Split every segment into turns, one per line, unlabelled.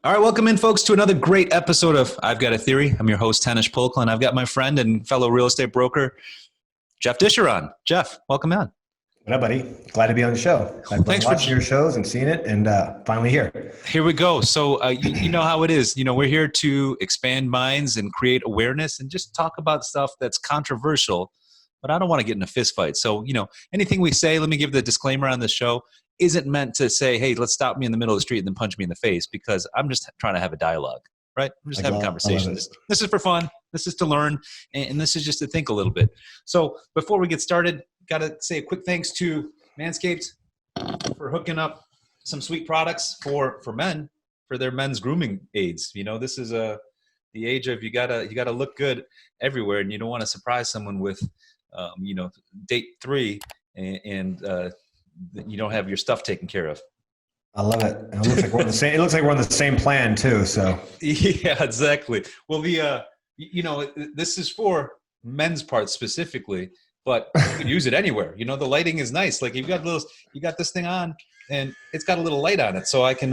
All right, welcome in, folks, to another great episode of I've Got a Theory. I'm your host, Henish, and I've got my friend and fellow real estate broker, Jeff Discher on. Jeff, welcome on.
What up, buddy? Glad to be on the show. I've been watching your shows and seeing it, and finally here.
Here we go. So you know how it is. You know, we're here to expand minds and create awareness and just talk about stuff that's controversial, but I don't want to get in a fist fight. So, anything we say, let me give the disclaimer on this show, isn't meant to say, hey, let's stop me in the middle of the street and then punch me in the face, because I'm just trying to have a dialogue, right? I'm just having conversations. This is for fun. This is to learn. And this is just to think a little bit. So before we get started, got to say a quick thanks to Manscaped for hooking up some sweet products for men, for their men's grooming aids. This is the age of you gotta look good everywhere, and you don't want to surprise someone with, date 3 and you don't have your stuff taken care of.
I love it. It looks like we're on the same. It looks like we're on the same plan too. So
yeah, exactly. Well, this is for men's parts specifically, but you can use it anywhere. The lighting is nice. Like you got this thing on, and it's got a little light on it, so I can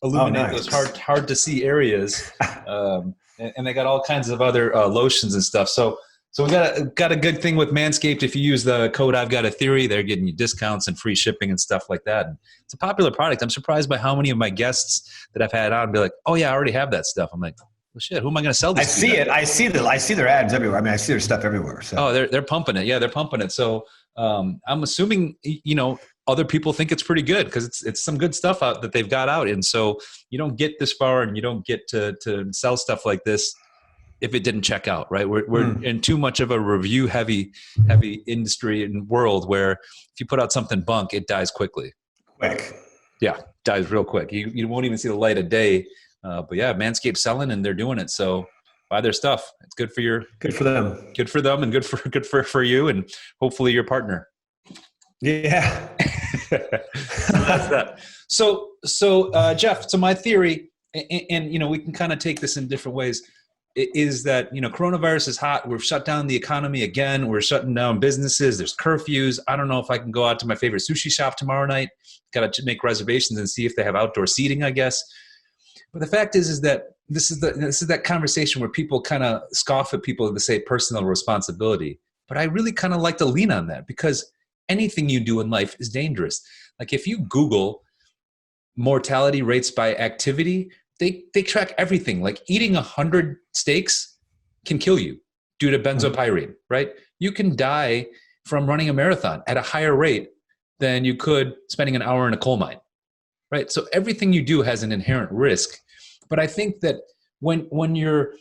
illuminate those hard to see areas. And they got all kinds of other lotions and stuff. So we got a good thing with Manscaped. If you use the code I've Got a Theory, they're getting you discounts and free shipping and stuff like that. And it's a popular product. I'm surprised by how many of my guests that I've had on be like, "Oh yeah, I already have that stuff." I'm like, "Well, shit, who am I going to sell this to?"
I see their ads everywhere. I mean, I see their stuff everywhere. So.
Oh, they're pumping it. Yeah, they're pumping it. So I'm assuming other people think it's pretty good, because it's some good stuff out that they've got out. And so you don't get this far, and you don't get to sell stuff like this if it didn't check out, right? We're in too much of a review heavy industry and world where if you put out something bunk, it dies quickly.
Quick.
Yeah, dies real quick. You won't even see the light of day. But yeah, Manscaped's selling and they're doing it. So buy their stuff. It's good for them. Good for them, and good for you, and hopefully your partner.
Yeah.
So that's that. So Jeff, so my theory, and we can kind of take this in different ways, is that, coronavirus is hot. We've shut down the economy again. We're shutting down businesses. There's curfews. I don't know if I can go out to my favorite sushi shop tomorrow night. Got to make reservations and see if they have outdoor seating, I guess. But the fact is that this is that conversation where people kind of scoff at people that say personal responsibility. But I really kind of like to lean on that, because anything you do in life is dangerous. Like if you Google mortality rates by activity, they track everything. Like eating 100 steaks can kill you due to benzopyrene, right? You can die from running a marathon at a higher rate than you could spending an hour in a coal mine, right? So everything you do has an inherent risk. But I think that when you're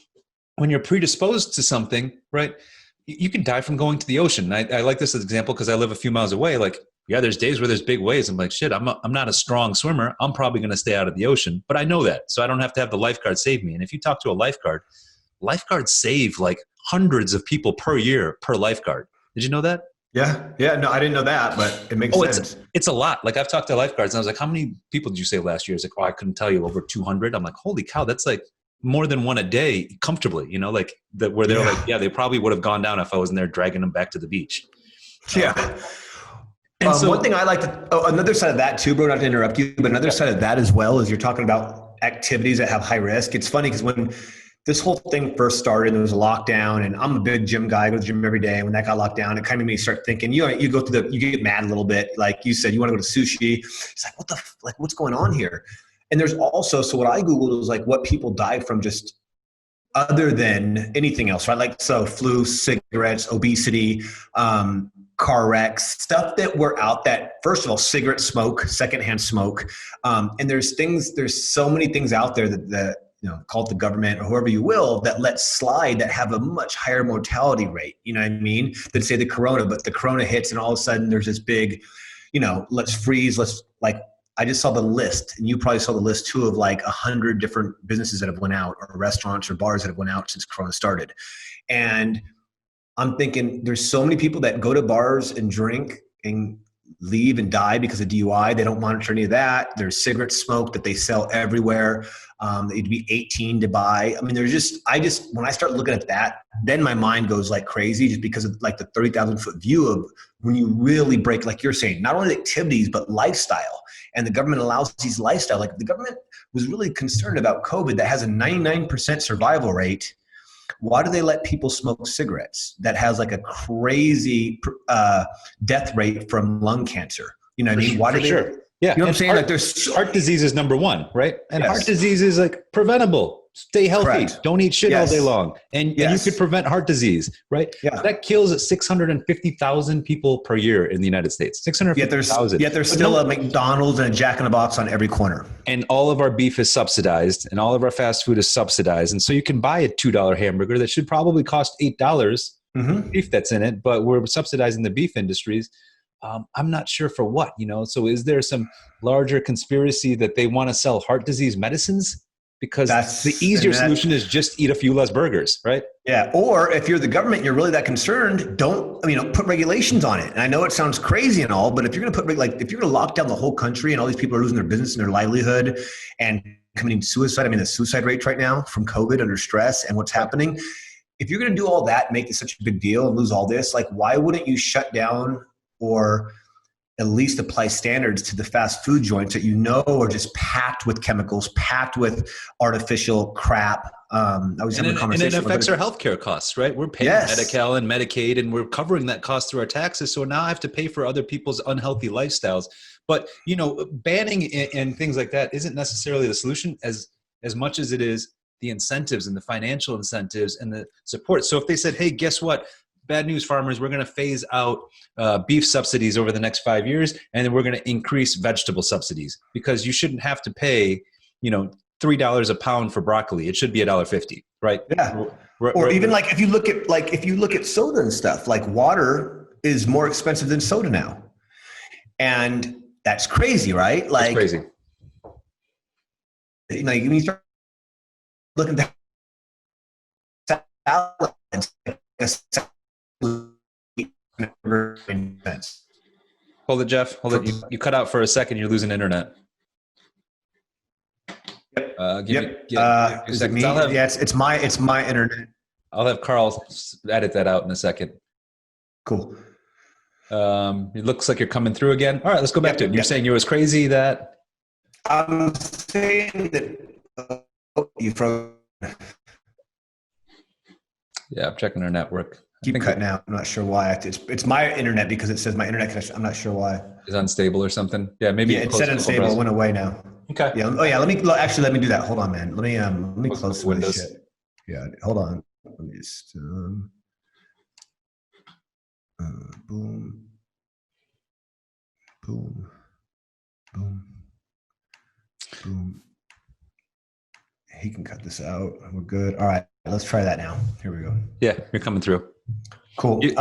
predisposed to something, right, you can die from going to the ocean. I like this as an example because I live a few miles away. Like, yeah, there's days where there's big waves. I'm like, shit, I'm not a strong swimmer. I'm probably going to stay out of the ocean. But I know that. So I don't have to have the lifeguard save me. And if you talk to a lifeguards save like hundreds of people per year per lifeguard. Did you know that?
Yeah. No, I didn't know that, but it makes sense.
It's a lot. Like I've talked to lifeguards and I was like, how many people did you save last year? It's like, oh, I couldn't tell you, over 200. I'm like, holy cow, that's like more than one a day comfortably, like that, where they're like, yeah, they probably would have gone down if I wasn't there dragging them back to the beach.
Yeah. And so one thing I like to, another side of that too, bro, not to interrupt you, but another side of that as well is you're talking about activities that have high risk. It's funny because when this whole thing first started, there was a lockdown, and I'm a big gym guy. I go to the gym every day. When that got locked down, it kind of made me start thinking, you get mad a little bit. Like you said, you want to go to sushi. It's like, what's going on here? And there's also, so what I Googled was like what people died from just other than anything else, right? Like, so flu, cigarettes, obesity, car wrecks, stuff that were out that, first of all, cigarette smoke, secondhand smoke. And there's so many things out there that call it the government or whoever you will, that let slide, that have a much higher mortality rate. You know what I mean? Than say the corona, but the corona hits and all of a sudden there's this big, let's freeze, I just saw the list, and you probably saw the list too, of like 100 different businesses that have went out, or restaurants or bars that have went out since corona started. And I'm thinking there's so many people that go to bars and drink and leave and die because of DUI. They don't monitor any of that. There's cigarette smoke that they sell everywhere. They need to be 18 to buy. I mean, when I start looking at that, then my mind goes like crazy just because of like the 30,000 foot view of when you really break, like you're saying, not only activities, but lifestyle. And the government allows these lifestyle, like the government was really concerned about COVID that has a 99% survival rate. Why do they let people smoke cigarettes that has like a crazy death rate from lung cancer? You know what I mean? Why do they?
Sure. Yeah.
You know what I'm saying?
Heart,
like there's
heart disease is number one, right? And heart disease is like preventable. Stay healthy.
Correct.
Don't eat shit all day long. And you could prevent heart disease, right?
Yeah.
That kills 650,000 people per year in the United States. 650,000.
Yet there's still a McDonald's and a Jack in the Box on every corner.
And all of our beef is subsidized and all of our fast food is subsidized. And so you can buy a $2 hamburger that should probably cost $8, beef that's in it, but we're subsidizing the beef industries. I'm not sure for what, so is there some larger conspiracy that they want to sell heart disease medicines? Because the easier solution is just eat a few less burgers, right?
Yeah. Or if you're the government, and you're really that concerned, put regulations on it. And I know it sounds crazy and all, but if you're going to if you're going to lock down the whole country and all these people are losing their business and their livelihood and committing suicide, the suicide rates right now from COVID under stress and what's happening, if you're going to do all that, make it such a big deal and lose all this, like why wouldn't you shut down or at least apply standards to the fast food joints that are just packed with chemicals, packed with artificial crap. I was having a conversation.
And it affects our healthcare costs, right? We're paying Medi-Cal and Medicaid, and we're covering that cost through our taxes. So now I have to pay for other people's unhealthy lifestyles. But banning and things like that isn't necessarily the solution as much as it is the incentives and the financial incentives and the support. So if they said, hey, guess what? Bad news, farmers, we're going to phase out beef subsidies over the next 5 years, and then we're going to increase vegetable subsidies because you shouldn't have to pay, $3 a pound for broccoli. It should be $1.50, right?
Yeah. Or even like if you look at soda and stuff, like water is more expensive than soda now, and that's crazy, right? Like
that's crazy.
Like when you start looking at salads.
Hold it, Jeff. Hold it. You cut out for a second. You're losing internet.
Is it me? It's my internet.
I'll have Carl edit that out in a second.
Cool.
It looks like you're coming through again. All right, let's go back to it. You're saying you was crazy that.
I'm saying that you froze.
Yeah, I'm checking our network.
Keep cutting out. I'm not sure why. It's my internet because it says my internet connection. I'm not sure why.
Is unstable or something? Yeah, maybe.
Yeah, it said unstable. It went away now.
Okay.
Yeah. Oh yeah. Let me do that. Hold on, man. Let me close some Windows. Shit. Yeah. Hold on. Let me just. Boom. Boom. Boom. Boom. He can cut this out. We're good. All right. Let's try that now. Here we go.
Yeah, you're coming through.
Cool. So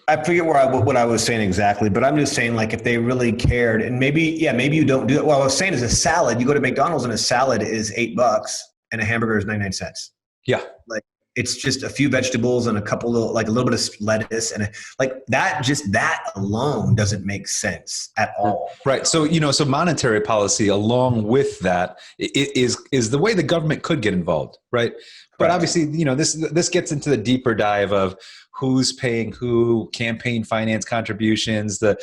I forget what I was saying exactly, but I'm just saying like if they really cared and maybe you don't do it. What I was saying is a salad, you go to McDonald's and a salad is $8 and a hamburger is 99 cents.
Yeah.
Like it's just a few vegetables and a little bit of lettuce and that alone doesn't make sense at all.
Right. So, so monetary policy along with that is the way the government could get involved. Right. But obviously, this gets into the deeper dive of who's paying who, campaign finance contributions, the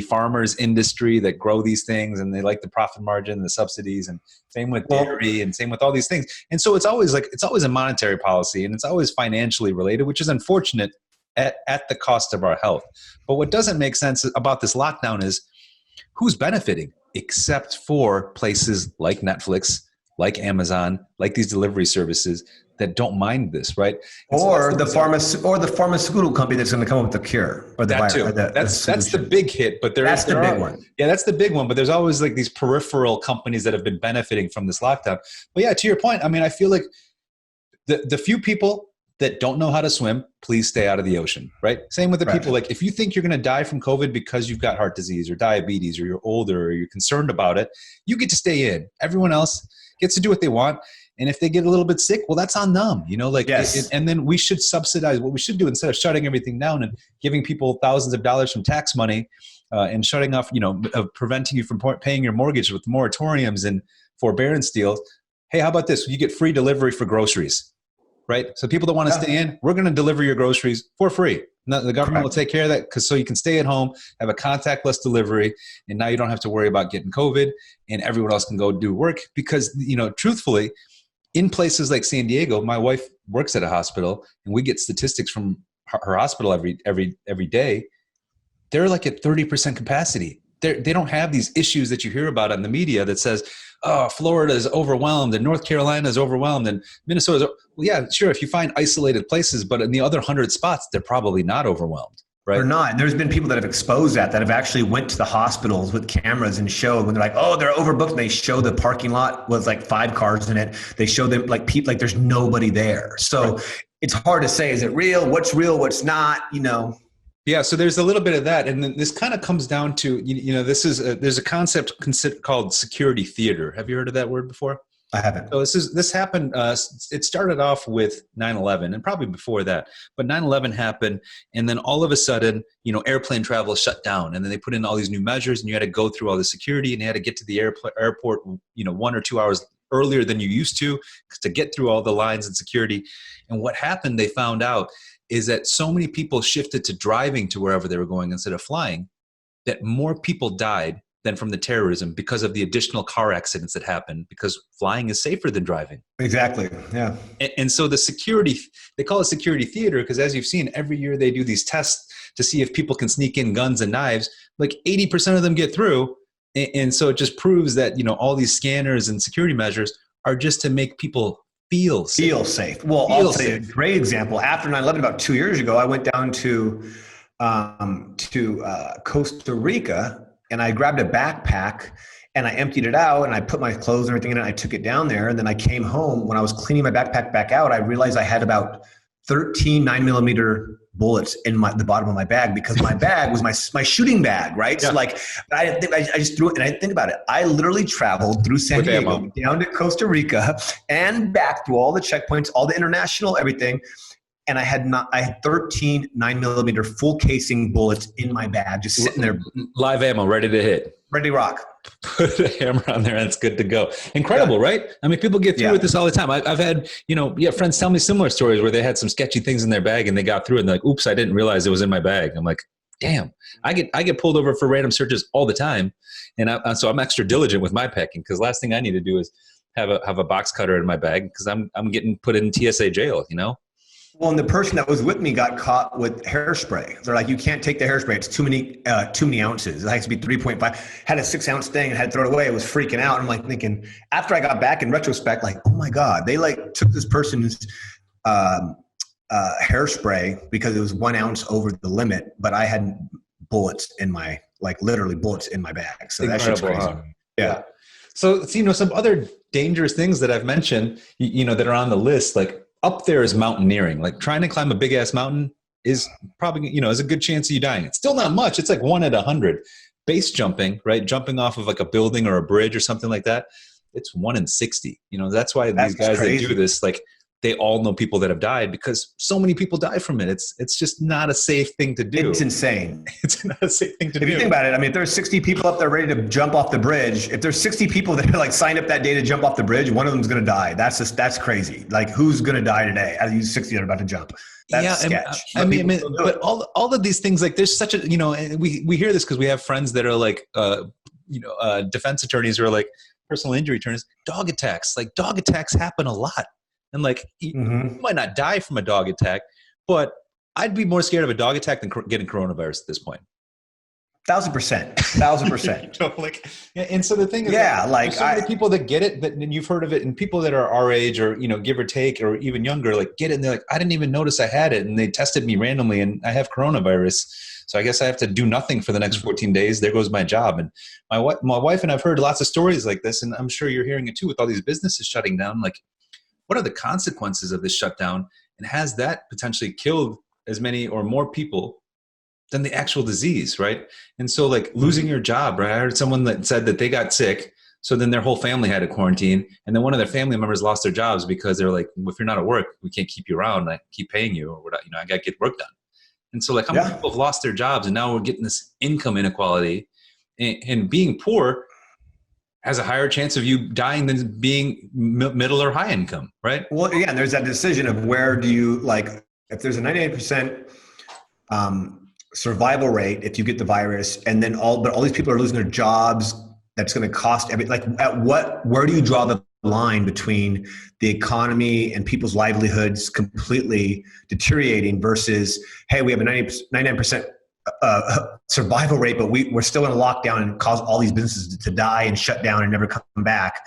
farmers industry that grow these things and they like the profit margin, the subsidies, and same with dairy and same with all these things. And so it's always a monetary policy and it's always financially related, which is unfortunate at the cost of our health. But what doesn't make sense about this lockdown is who's benefiting except for places like Netflix, like Amazon, like these delivery services that don't mind this, right?
Or the pharmaceutical company that's going to come up with the cure or the
virus.
Too.
That's the big hit, but that's the big one. Yeah, that's the big one. But there's always like these peripheral companies that have been benefiting from this lockdown. But yeah, to your point, I feel like the few people that don't know how to swim, please stay out of the ocean, right? Same with the people. Like if you think you're going to die from COVID because you've got heart disease or diabetes or you're older or you're concerned about it, you get to stay in. Everyone else gets to do what they want. And if they get a little bit sick, well, that's on them,
Yes.
and then we should subsidize. What we should do, instead of shutting everything down and giving people thousands of dollars from tax money, and shutting off, preventing you from paying your mortgage with moratoriums and forbearance deals. Hey, how about this? You get free delivery for groceries, right? So people that want to stay in, we're going to deliver your groceries for free. Now, the government will take care of that, so you can stay at home, have a contactless delivery, and now you don't have to worry about getting COVID, and everyone else can go do work. Because, truthfully, in places like San Diego, my wife works at a hospital, and we get statistics from her hospital every day. They're like at 30% capacity. They don't have these issues that you hear about on the media that says, oh, Florida is overwhelmed and North Carolina is overwhelmed and Minnesota is. Well, yeah, sure, if you find isolated places, but in the other 100 spots, they're probably not overwhelmed. Right?
They're not. There's been people that have exposed that have actually went to the hospitals with cameras and showed when they're like, oh, they're overbooked. And they show the parking lot was like 5 cars in it. They show them like people, like there's nobody there. So It's hard to say, is it real? What's real? What's not,
Yeah, so there's a little bit of that, and then this kind of comes down to there's a concept called security theater. Have you heard of that word before?
I haven't.
So this happened. It started off with 9/11, and probably before that. But 9/11 happened, and then all of a sudden, airplane travel shut down, and then they put in all these new measures, and you had to go through all the security, and you had to get to the airport, 1 or 2 hours earlier than you used to get through all the lines and security. And what happened? They found out is that so many people shifted to driving to wherever they were going instead of flying, that more people died than from the terrorism because of the additional car accidents that happened, because flying is safer than driving.
Exactly. Yeah.
And so the security, they call it security theater because, as you've seen, every year they do these tests to see if people can sneak in guns and knives. Like 80% of them get through. And so it just proves that, all these scanners and security measures are just to make people feel safe.
Well, I'll tell you a great example. After 9/11, about 2 years ago, I went down to Costa Rica, and I grabbed a backpack and I emptied it out and I put my clothes and everything in it. And I took it down there, and then I came home. When I was cleaning my backpack back out, I realized I had about 13 9mm bullets in the bottom of my bag, because my bag was my shooting bag, right? Yeah. So I just threw it, and I didn't think about it. I literally traveled through San Diego down to Costa Rica and back through all the checkpoints, all the international, everything. And I had 13 9mm full casing bullets in my bag, just sitting there.
Live ammo, ready to hit.
Ready to rock.
Put a hammer on there and it's good to go. Incredible, right? I mean, people get through with this all the time. I've had, friends tell me similar stories where they had some sketchy things in their bag and they got through it and they're like, oops, I didn't realize it was in my bag. I'm like, damn, I get pulled over for random searches all the time. And so I'm extra diligent with my packing, because last thing I need to do is have a box cutter in my bag, because I'm getting put in TSA jail,
Well, and the person that was with me got caught with hairspray. They're like, you can't take the hairspray. It's too many ounces. It has to be 3.5. Had a 6-ounce thing and had to throw it away. I was freaking out. I'm like thinking, after I got back in retrospect, like, oh my God, they took this person's hairspray because it was 1 ounce over the limit, but I had bullets in my, literally bullets in my bag. So that shit's crazy. Huh? Yeah.
So, some other dangerous things that I've mentioned, that are on the list, up there is mountaineering. Trying to climb a big ass mountain is probably, is a good chance of you dying. It's still not much. It's 1 in 100. Base jumping, right? Jumping off of a building or a bridge or something like that. It's 1 in 60. That's why these guys that do this, they all know people that have died, because so many people die from it. It's just not a safe thing to do.
It's insane.
It's not a safe thing to do.
If you think about it, I mean, if there's 60 people up there ready to jump off the bridge, if there's 60 people that are signed up that day to jump off the bridge, one of them's going to die. That's crazy. Who's going to die today out of these 60 that are about to jump? That's sketch.
But all of these things, there's such a, and we hear this because we have friends that are defense attorneys who are personal injury attorneys. Dog attacks happen a lot. And you might not die from a dog attack, but I'd be more scared of a dog attack than getting coronavirus at this point.
1,000%.
And so the thing is, there's so many people that get it, and you've heard of it, and people that are our age or, give or take, or even younger, get it. And they're like, I didn't even notice I had it. And they tested me randomly and I have coronavirus. So I guess I have to do nothing for the next 14 days. There goes my job. And my wife and I've heard lots of stories like this, and I'm sure you're hearing it too, with all these businesses shutting down. What are the consequences of this shutdown? And has that potentially killed as many or more people than the actual disease, right? And so losing your job, right? I heard someone that said that they got sick, So then their whole family had to quarantine. And then one of their family members lost their jobs because they're like, well, if you're not at work, we can't keep you around. I keep paying you, or whatever, I got to get work done. And so like how many people have lost their jobs, and now we're getting this income inequality, and being poor has a higher chance of you dying than being middle or high income, right?
Well, yeah, and there's that decision of where do you, like, if there's a 98% survival rate if you get the virus, and then all these people are losing their jobs, that's going to cost where do you draw the line between the economy and people's livelihoods completely deteriorating versus, hey, we have a 99% survival rate, but we're still in a lockdown and cause all these businesses to die and shut down and never come back.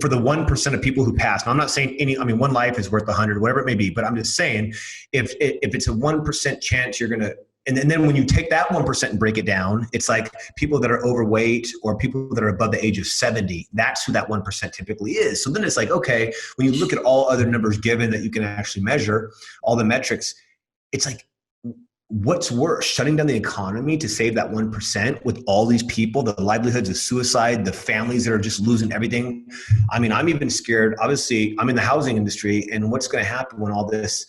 For the 1% of people who pass, and I'm not saying one life is worth 100, whatever it may be, but I'm just saying if it's a 1% chance you're going to, and then when you take that 1% and break it down, it's like people that are overweight or people that are above the age of 70, that's who that 1% typically is. So then it's like, okay, when you look at all other numbers given that you can actually measure, all the metrics, it's like, what's worse, shutting down the economy to save that 1% with all these people, the livelihoods of suicide, the families that are just losing everything? I mean, I'm even scared. Obviously, I'm in the housing industry, and what's going to happen when all this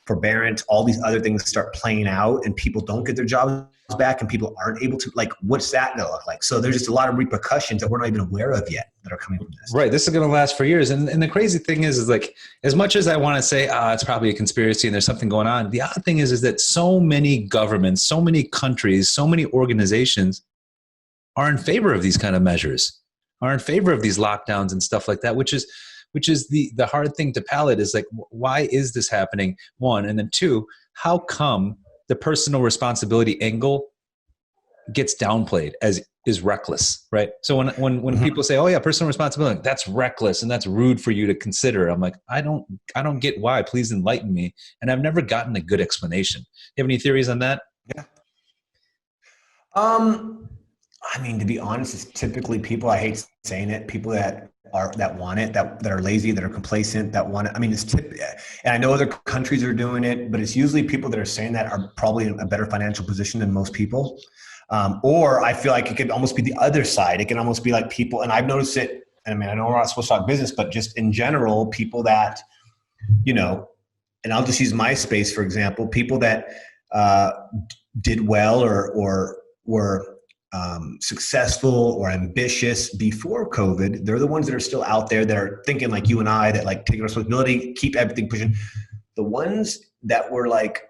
forbearance, all these other things start playing out and people don't get their jobs back and people aren't able to, like, what's that going to look like? So there's just a lot of repercussions that we're not even aware of yet that are coming from this.
Right. This is going to last for years. And the crazy thing is like, as much as I want to say, it's probably a conspiracy and there's something going on, the odd thing is that so many governments, so many countries, so many organizations are in favor of these kind of measures, are in favor of these lockdowns and stuff like that, which is the hard thing to palate, is like, why is this happening? One, and then two, how come the personal responsibility angle gets downplayed as is reckless, right? So when people say, oh yeah, personal responsibility, that's reckless and that's rude for you to consider, I'm like, I don't get why. Please enlighten me. And I've never gotten a good explanation. You have any theories on that?
Yeah. I mean, to be honest, it's typically people, I hate saying it, people that want it, that are lazy, that are complacent, that want it. I mean, and I know other countries are doing it, but it's usually people that are saying that are probably in a better financial position than most people. Or I feel like it could almost be the other side. It can almost be like people, and I've noticed it, I mean, I know we're not supposed to talk business, but just in general, people that, and I'll just use MySpace, for example, people that did well or were successful or ambitious before COVID, they're the ones that are still out there that are thinking like you and I, that like take responsibility, keep everything pushing. The ones that were like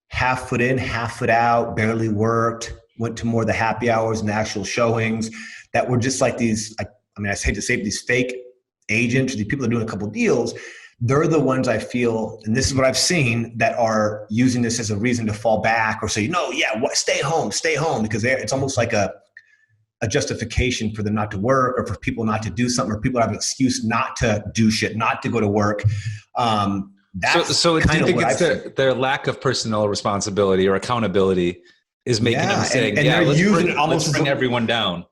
half foot in, half foot out, barely worked, went to more of the happy hours and the actual showings, that were just like these, I hate to say it, these fake agents, these people that are doing a couple of deals, they're the ones I feel, and this is what I've seen, that are using this as a reason to fall back or say, stay home, because it's almost like a justification for them not to work, or for people not to do something, or people have an excuse not to do shit, not to go to work. So
do you think it's their lack of personal responsibility or accountability is making them saying, let's bring everyone down?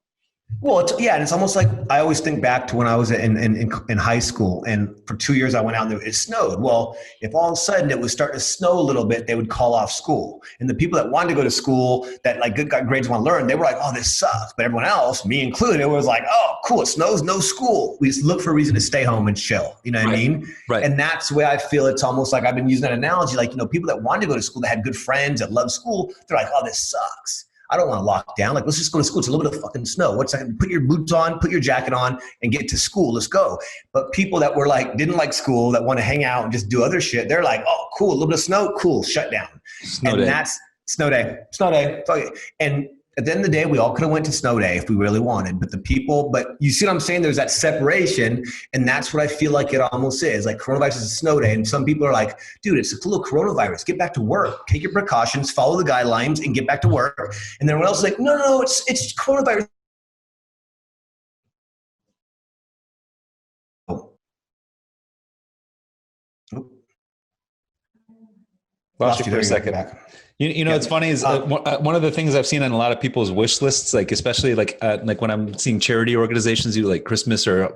Well, it's almost like, I always think back to when I was in high school, and for 2 years I went out and it snowed. Well, if all of a sudden it was starting to snow a little bit, they would call off school. And the people that wanted to go to school, that like good grades want to learn, they were like, oh, this sucks. But everyone else, me included, it was like, oh, cool, it snows, no school. We just look for a reason to stay home and chill. You know what I mean?
Right.
And that's the way I feel. It's almost like I've been using that analogy, like, people that wanted to go to school, that had good friends, that love school, they're like, oh, this sucks. I don't want to lock down. Like, let's just go to school. It's a little bit of fucking snow. What's that? Put your boots on, put your jacket on, and get to school. Let's go. But people that were like, didn't like school, that want to hang out and just do other shit, they're like, oh, cool, a little bit of snow, cool, shut down. That's snow day. And at the end of the day, we all could have went to snow day if we really wanted. But you see what I'm saying? There's that separation, and that's what I feel like it almost is. Like, coronavirus is a snow day, and some people are like, dude, it's a flu coronavirus. Get back to work. Take your precautions, follow the guidelines, and get back to work. And then everyone else is like, no, it's coronavirus.
Lost you for a second. It's funny is one of the things I've seen on a lot of people's wish lists, like especially like when I'm seeing charity organizations do like Christmas or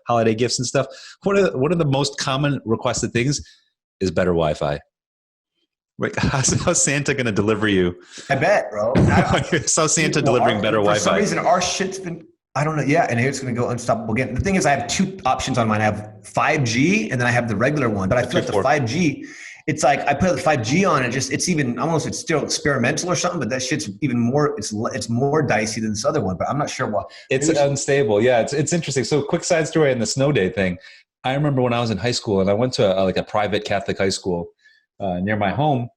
holiday gifts and stuff. One of the most common requested things is better Wi-Fi. Like, how's Santa going to deliver you?
I bet, bro.
How's Santa delivering better Wi-Fi?
For some reason, our shit's been I don't know. Yeah. And here it's going to go unstoppable again. The thing is, I have two options on mine. I have 5G and then I have the regular one. But I feel like the 5G, it's like I put the 5G on and it's even, I don't know if it's still experimental or something, but that shit's even more, it's more dicey than this other one. But I'm not sure why.
It's unstable. Yeah. It's interesting. So quick side story on the snow day thing. I remember when I was in high school and I went to like a private Catholic high school near my home.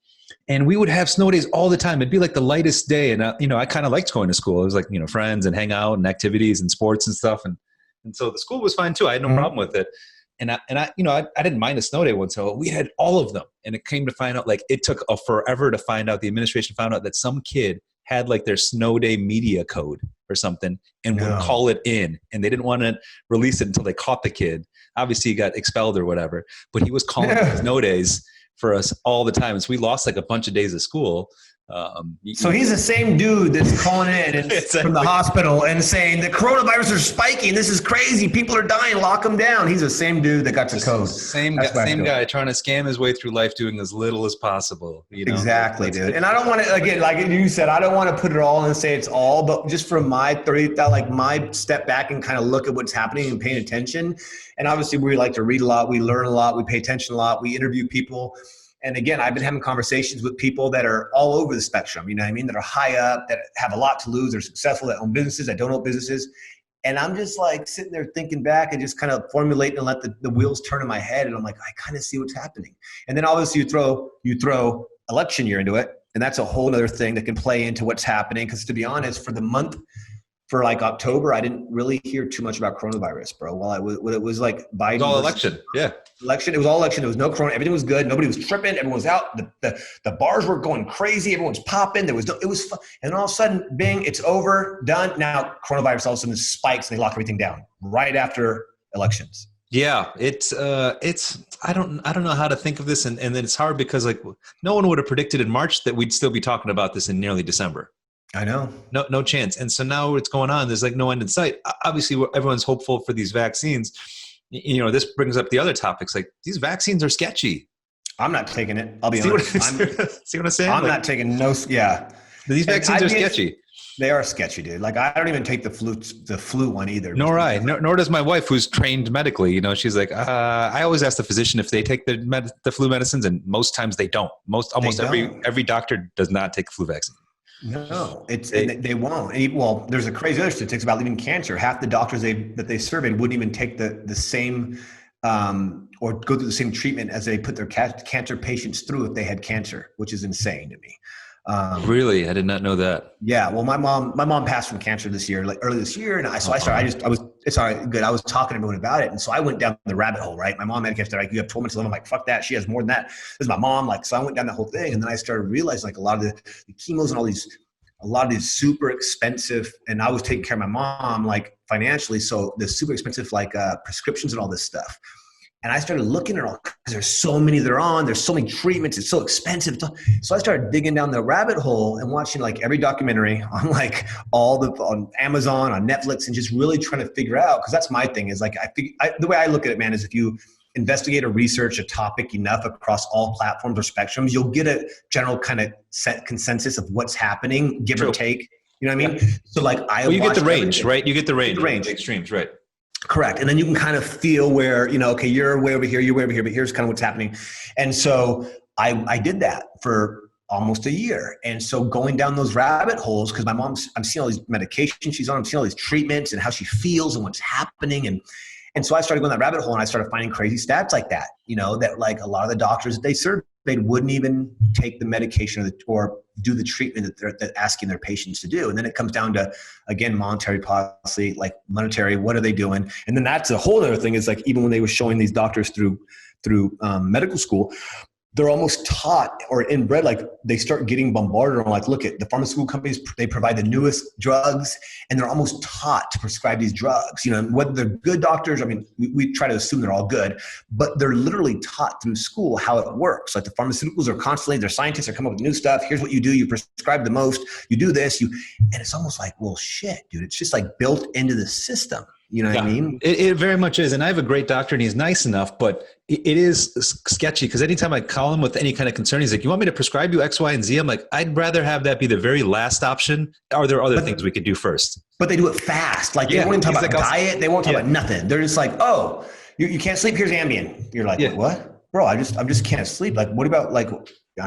And we would have snow days all the time. It'd be like the lightest day. And, I kind of liked going to school. It was like, friends and hang out and activities and sports and stuff. And so the school was fine too. I had no problem with it. And I didn't mind a snow day once. So we had all of them. And it came to find out, like, it took forever to find out. The administration found out that some kid had like their snow day media code or something and would call it in. And they didn't want to release it until they caught the kid. Obviously he got expelled or whatever, but he was calling snow days for us all the time. And so we lost like a bunch of days of school.
So he's the same dude that's calling in from the hospital and saying the coronavirus are spiking. This is crazy. People are dying. Lock them down. He's the same dude that got the code.
Same guy trying to scam his way through life, doing as little as possible.
Exactly, dude. And I don't want to, again, like you said, I don't want to put it all and say it's all, but just from my 30, like my step back and kind of look at what's happening and paying attention. And obviously we like to read a lot. We learn a lot. We pay attention a lot. We interview people. And again, I've been having conversations with people that are all over the spectrum, you know what I mean? That are high up, that have a lot to lose, they're successful, that own businesses, that don't own businesses. And I'm just like sitting there thinking back and just kind of formulating and let the wheels turn in my head. And I'm like, I kind of see what's happening. And then obviously you throw election year into it. And that's a whole other thing that can play into what's happening. Because to be honest, for the month, for like October, I didn't really hear too much about coronavirus, bro. It was like Biden. It was
all election. Yeah.
Election. It was all election. There was no corona. Everything was good. Nobody was tripping. Everyone was out. The bars were going crazy. Everyone was popping. It was fun. And all of a sudden, bing, it's over, done. Now coronavirus all of a sudden spikes and they lock everything down right after elections.
Yeah, it's I don't know how to think of this, and then it's hard because like no one would have predicted in March that we'd still be talking about this in nearly December.
I know. No
chance. And so now what's going on, there's like no end in sight. Obviously, everyone's hopeful for these vaccines. This brings up the other topics. Like these vaccines are sketchy.
I'm not taking it. I'll be honest.
See what I'm saying?
I'm not taking yeah.
These vaccines are sketchy.
They are sketchy, dude. Like I don't even take the flu one either.
Nor I. Nor does my wife, who's trained medically. She's like, I always ask the physician if they take the flu medicines, and most times they don't. Every doctor does not take the flu vaccine.
No, they won't. Well, there's a crazy other statistics about even cancer. Half the doctors that they surveyed wouldn't even take the same or go through the same treatment as they put their cancer patients through if they had cancer, which is insane to me.
Really? I did not know that.
Yeah. Well, my mom passed from cancer this year, like early this year. And it's all right, good. I was talking to everyone about it. And so I went down the rabbit hole, right? My mom had cancer. They're like, you have 12 months to live. I'm like, fuck that. She has more than that. This is my mom. Like, so I went down that whole thing. And then I started realizing like a lot of the chemos and a lot of these super expensive, and I was taking care of my mom, like financially. So the super expensive, like prescriptions and all this stuff. And I started looking at all, because there's so many they're on, there's so many treatments, it's so expensive. So I started digging down the rabbit hole and watching like every documentary on like on Amazon, on Netflix, and just really trying to figure out, because that's my thing is like, the way I look at it, man, is if you investigate or research a topic enough across all platforms or spectrums, you'll get a general kind of set consensus of what's happening, give or take. You know what I mean? Yeah. So like
you get the range, right? You get the range. Extremes, right?
Correct. And then you can kind of feel where, okay, you're way over here, you're way over here, but here's kind of what's happening. And so I did that for almost a year. And so going down those rabbit holes, because I'm seeing all these medications she's on, I'm seeing all these treatments and how she feels and what's happening. And so I started going that rabbit hole and I started finding crazy stats like that, that like a lot of the doctors that they surveyed wouldn't even take the medication or do the treatment that they're asking their patients to do. And then it comes down to, again, monetary policy, like monetary, what are they doing? And then that's a whole other thing is like, even when they were showing these doctors through medical school, they're almost taught or inbred, like they start getting bombarded on like, look at the pharmaceutical companies, they provide the newest drugs and they're almost taught to prescribe these drugs, whether they're good doctors. I mean, we try to assume they're all good, but they're literally taught through school how it works. Like the pharmaceuticals are constantly, their scientists are coming up with new stuff. Here's what you do. You prescribe the most, you do this, and it's almost like, well, shit, dude, it's just like built into the system. You know what I mean?
It very much is. And I have a great doctor and he's nice enough, but it is sketchy because anytime I call him with any kind of concern, he's like, you want me to prescribe you X, Y, and Z? I'm like, I'd rather have that be the very last option. Are there other things we could do first?
But they do it fast. Like they won't even talk about diet. They won't talk about nothing. They're just like, oh, you can't sleep. Here's Ambien. You're like, what? Bro, I just can't sleep. Like, what about like,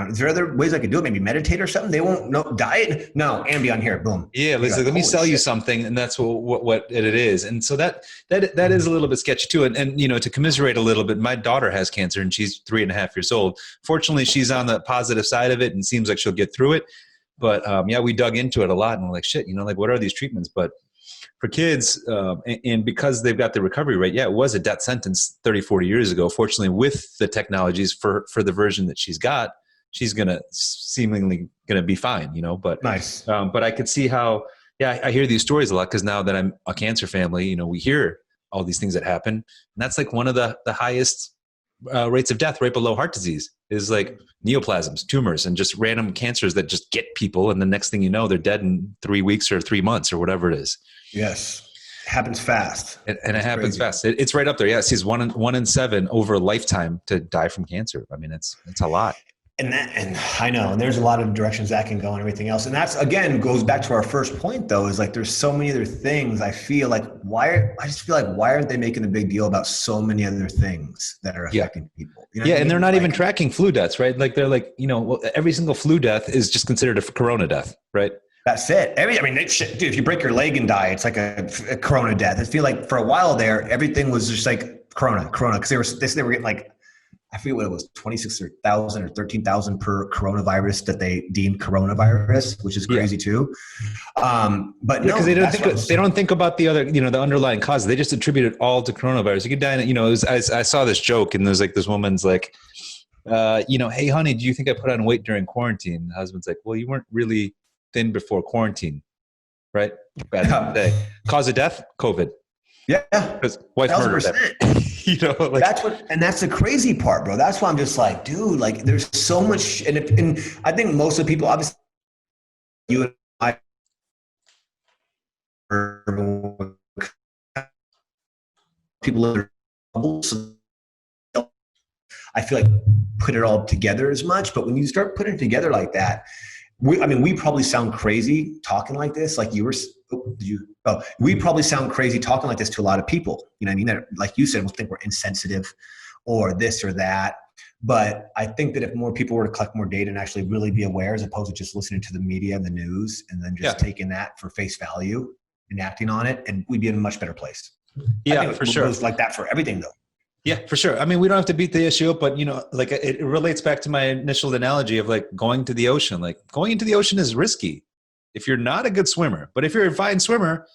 is there other ways I could do it? Maybe meditate or something? They won't know diet. No, Ambien here. Boom.
Yeah. Let me sell you something. And that's what it is. And so that is a little bit sketchy too. And, you know, to commiserate a little bit, my daughter has cancer and she's 3.5 years old. Fortunately, she's on the positive side of it and seems like she'll get through it. But we dug into it a lot and we're like, shit, you know, like what are these treatments? But for kids, and because they've got the recovery rate, it was a death sentence 30, 40 years ago. Fortunately, with the technologies for the version that she's got, she's seemingly gonna be fine, you know. But
nice.
But I could see how, I hear these stories a lot because now that I'm a cancer family, you know, we hear all these things that happen, and that's like one of the highest rates of death, right below heart disease, is like neoplasms, tumors, and just random cancers that just get people, and the next thing you know, they're dead in 3 weeks or 3 months or whatever it is.
Yes. It happens fast.
And it happens fast. It's right up there. Yeah. It sees 1 in 7 over a lifetime to die from cancer. I mean, it's a lot.
And I know, and there's a lot of directions that can go and everything else. And that's, again, goes back to our first point though, is like, there's so many other things. I feel like why aren't they making a big deal about so many other things that are affecting people? You know
and they're not even tracking flu deaths, right? Like they're like, you know, well, every single flu death is just considered a corona death, right?
That's it. Dude, if you break your leg and die, it's like a corona death. I feel like for a while there, everything was just like corona, because they were getting like, I forget what it was, 26,000 or 13,000 per coronavirus that they deemed coronavirus, which is crazy too. But no,
because they don't think about the other, you know, the underlying causes. They just attribute it all to coronavirus. You could die, you know, I saw this joke and there's like, this woman's like, you know, hey honey, do you think I put on weight during quarantine? And the husband's like, well, you weren't really thin before quarantine, right? Bad day. Cause of death, COVID.
Yeah.
Because wife murdered them. You know, like,
that's the crazy part, bro. That's why I'm just like, dude, like there's so much. And I think most of the people, obviously you and I, people I feel like put it all together as much, but when you start putting it together like that, we probably sound crazy talking like this. Like we probably sound crazy talking like this to a lot of people. You know what I mean? That, like you said, will think we're insensitive or this or that. But I think that if more people were to collect more data and actually really be aware, as opposed to just listening to the media and the news and then just taking that for face value and acting on it, and we'd be in a much better place.
Yeah, for sure.
It goes like that for everything though.
Yeah, for sure. I mean, we don't have to beat the issue up, but you know, like it relates back to my initial analogy of like going to the ocean. Like going into the ocean is risky if you're not a good swimmer, but if you're a fine swimmer,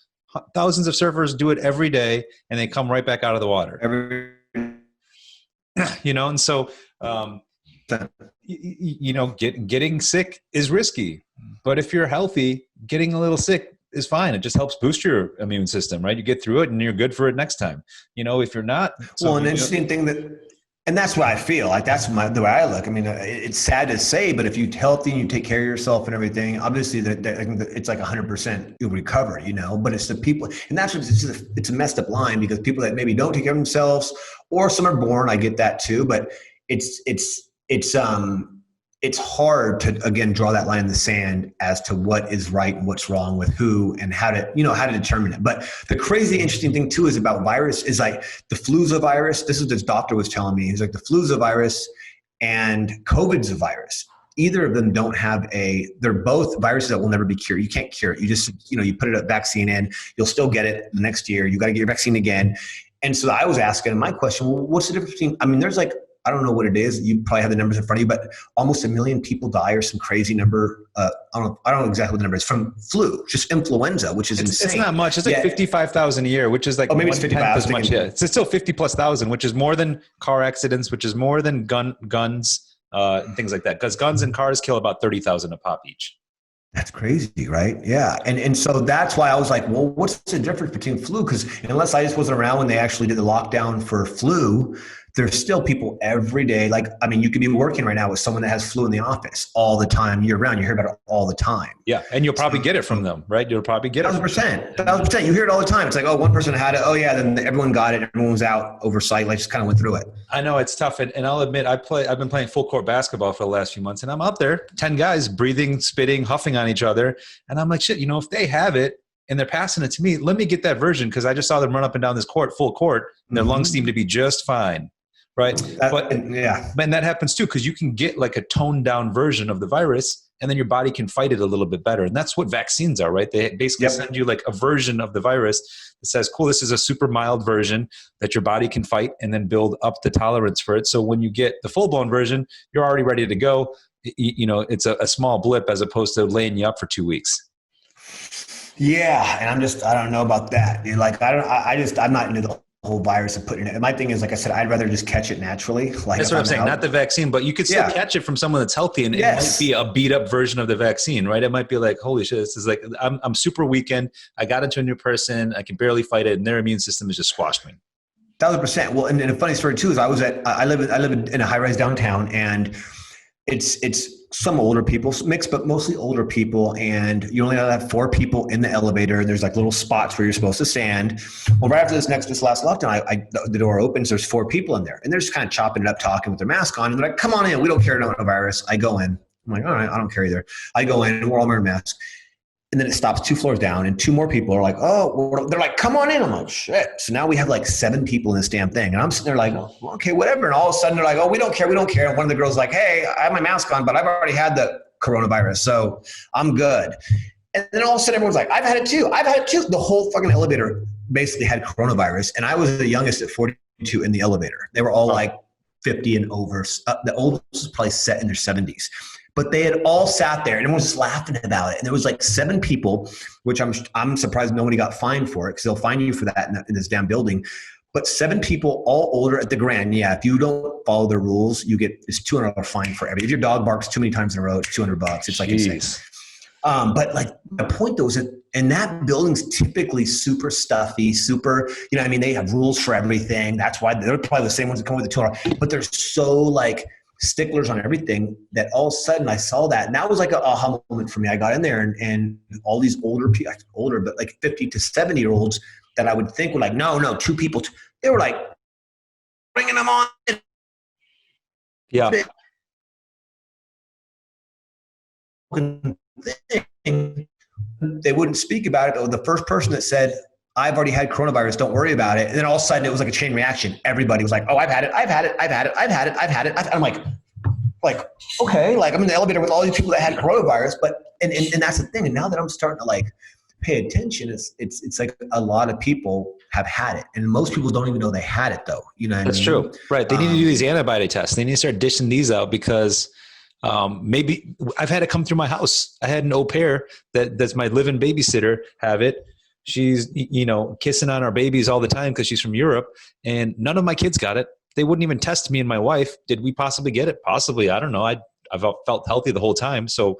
thousands of surfers do it every day and they come right back out of the water. You know, and so, you know, getting sick is risky, but if you're healthy, getting a little sick is fine. It just helps boost your immune system, right? You get through it and you're good for it next time. You know, if you're not.
Well, an interesting thing and that's what I feel like. That's the way I look. I mean, it's sad to say, but if you're healthy and you take care of yourself and everything, obviously it's like 100% you'll recover, you know, but it's the people, and that's what it's a messed up line, because people that maybe don't take care of themselves, or some are born, I get that too, but it's hard to, again, draw that line in the sand as to what is right and what's wrong with who and how to determine it. But the crazy interesting thing too is about virus is like the flu's a virus. This is what this doctor was telling me. He's like, the flu's a virus and COVID's a virus. Either of them they're both viruses that will never be cured. You can't cure it. You just, you know, you put a vaccine in, you'll still get it the next year. You got to get your vaccine again. And so I was asking my question, well, what's the difference between, I mean, there's like, I don't know what it is. You probably have the numbers in front of you, but almost 1 million people die, or some crazy number. I don't know exactly what the number is, from flu, just influenza, which is insane.
It's not much. It's like 55,000 a year, which is like
maybe it's 55
as much. Yeah, it's still 50,000+, which is more than car accidents, which is more than guns, and things like that. Because guns and cars kill about 30,000 a pop each.
That's crazy, right? Yeah. And so that's why I was like, well, what's the difference between flu? Because unless I just wasn't around when they actually did the lockdown for flu, there's still people every day. Like, I mean, you could be working right now with someone that has flu in the office all the time, year round. You hear about it all the time.
Yeah. And you'll probably get it from them, right? You'll probably get it.
1,000%. You hear it all the time. It's like, oh, one person had it. Oh yeah. Then everyone got it. Everyone was out oversight. Like, just kind of went through it.
I know it's tough. And I'll admit, I've been playing full court basketball for the last few months, and I'm up there, 10 guys breathing, spitting, huffing on each other. And I'm like, shit, if they have it and they're passing it to me, let me get that version. Cause I just saw them run up and down this court, full court, and their lungs seem to be just fine. Right. But that happens too, because you can get like a toned down version of the virus, and then your body can fight it a little bit better. And that's what vaccines are, right? They basically send you like a version of the virus that says, cool, this is a super mild version that your body can fight, and then build up the tolerance for it. So when you get the full blown version, you're already ready to go. It's a small blip as opposed to laying you up for 2 weeks.
Yeah. And I don't know about that. Like, I'm not into the whole virus and putting it. My thing is, like I said, I'd rather just catch it naturally. Like,
that's what I'm saying. Not the vaccine, but you could still catch it from someone that's healthy, and it might be a beat up version of the vaccine, right? It might be like, holy shit, this is like, I'm super weakened. I got into a new person. I can barely fight it, and their immune system has just squashed me.
1,000%. Well, and a funny story too is I live in a high rise downtown, and it's some older people, mixed, but mostly older people. And you only have 4 people in the elevator. There's like little spots where you're supposed to stand. Well, right after this last lockdown, the door opens, there's 4 people in there, and they're just kind of chopping it up, talking with their mask on. And they're like, come on in. We don't carry a virus. I go in. I'm like, all right, I don't care either. I go in, and we're all wearing masks. And then it stops 2 floors down, and 2 more people are like, oh, they're like, come on in. I'm like, shit. So now we have like 7 people in this damn thing. And I'm sitting there like, well, okay, whatever. And all of a sudden they're like, oh, we don't care. And one of the girls like, hey, I have my mask on, but I've already had the coronavirus, so I'm good. And then all of a sudden everyone's like, I've had it too. The whole fucking elevator basically had coronavirus. And I was the youngest at 42 in the elevator. They were all like 50 and over. The oldest was probably set in their 70s. But they had all sat there, and everyone was just laughing about it. And there was like 7 people, which I'm surprised nobody got fined for it, because they'll fine you for that in this damn building. But 7 people, all older at the Grand. Yeah, if you don't follow the rules, you get this $200 fine for every. If your dog barks too many times in a row, it's $200. It's like insane. But like, the point though is that, and that building's typically super stuffy, super, I mean, they have rules for everything. That's why they're probably the same ones that come with the $200. But they're so like sticklers on everything that all of a sudden I saw that. And that was like an aha moment for me. I got in there, and all these older, but like 50 to 70-year-olds that I would think were like, no, 2 people. They were like bringing them on.
Yeah.
They wouldn't speak about it. The first person that said, I've already had coronavirus, don't worry about it. And then all of a sudden it was like a chain reaction. Everybody was like, oh, I've had it. I'm like, okay, like I'm in the elevator with all these people that had coronavirus, but, and that's the thing. And now that I'm starting to like pay attention, it's like a lot of people have had it, and most people don't even know they had it though. You know what I mean? That's
true. Right. They need to do these antibody tests. They need to start dishing these out, because maybe I've had it come through my house. I had an au pair that's my live-in babysitter have it. She's, kissing on our babies all the time because she's from Europe, and none of my kids got it. They wouldn't even test me and my wife. Did we possibly get it? Possibly. I don't know. I've felt healthy the whole time. So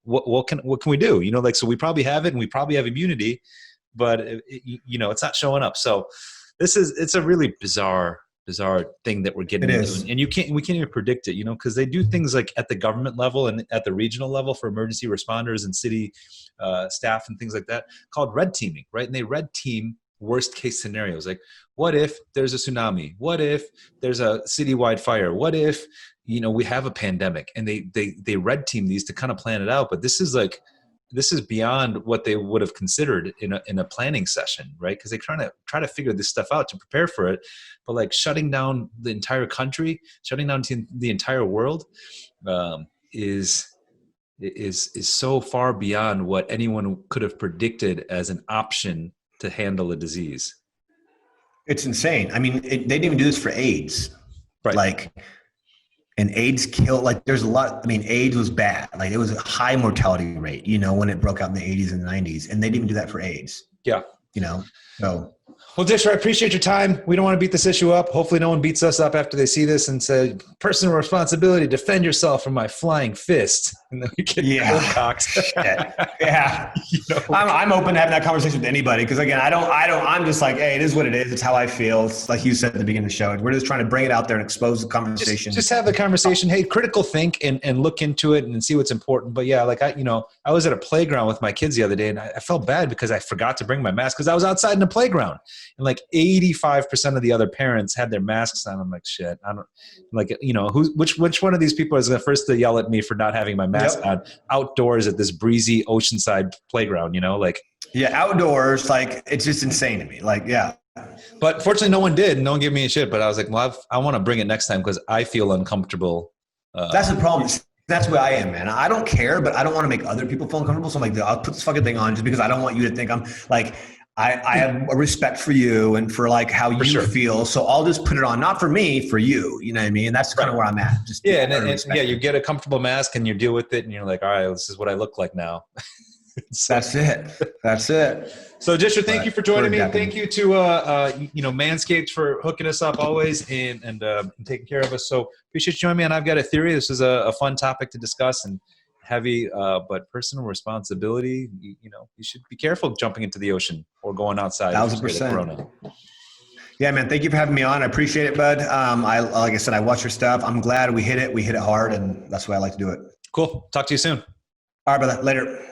what can we do? So we probably have it, and we probably have immunity, but it's not showing up. So it's a really bizarre thing that we're getting into, and we can't even predict it, because they do things like at the government level and at the regional level for emergency responders and city staff and things like that, called red teaming, right? And they red team worst case scenarios. Like, what if there's a tsunami? What if there's a citywide fire? What if, we have a pandemic? And they red team these to kind of plan it out. But this is beyond what they would have considered in a planning session, right? Because they try to figure this stuff out to prepare for it. But like shutting down the entire country, shutting down the entire world, is so far beyond what anyone could have predicted as an option to handle a disease.
It's insane. I mean, they didn't even do this for AIDS, right? And AIDS killed, there's a lot. I mean, AIDS was bad. Like, it was a high mortality rate, when it broke out in the 80s and 90s, and they didn't even do that for AIDS.
Yeah.
So.
Well, Discher, I appreciate your time. We don't want to beat this issue up. Hopefully no one beats us up after they see this and say, personal responsibility, defend yourself from my flying fist. and then we get
Yeah.
cocked.
Yeah. I'm open to having that conversation with anybody. Cause again, I'm just like, hey, it is what it is. It's how I feel. It's like you said at the beginning of the show. We're just trying to bring it out there and expose the conversation.
Just have the conversation. Hey, critical think and look into it and see what's important. But yeah, like I was at a playground with my kids the other day and I felt bad because I forgot to bring my mask because I was outside in the playground and like 85% of the other parents had their masks on. I'm like, shit, I don't like, which one of these people is the first to yell at me for not having my mask on outdoors at this breezy oceanside playground,
yeah, outdoors, like it's just insane to me. Like, yeah.
But fortunately, no one did. No one gave me a shit. But I was like, well, I want to bring it next time because I feel uncomfortable.
That's the problem. That's where I am, man. I don't care, but I don't want to make other people feel uncomfortable. So I'm like, I'll put this fucking thing on just because I don't want you to think I'm like, I have a respect for you and for like how you feel. So I'll just put it on, not for me, for you. You know what I mean? And that's kind of where I'm at. Just
you get a comfortable mask and you deal with it, and you're like, all right, this is what I look like now.
That's it.
So Discher, thank you for joining me. Thank you to Manscaped for hooking us up always and taking care of us. So appreciate you joining me. And I've got a theory. This is a fun topic to discuss and heavy, but personal responsibility. You should be careful jumping into the ocean or going outside.
1,000%. Yeah, man. Thank you for having me on. I appreciate it, bud. Like I said, I watch your stuff. I'm glad we hit it. We hit it hard, and that's why I like to do it.
Cool. Talk to you soon.
All right, brother. Later.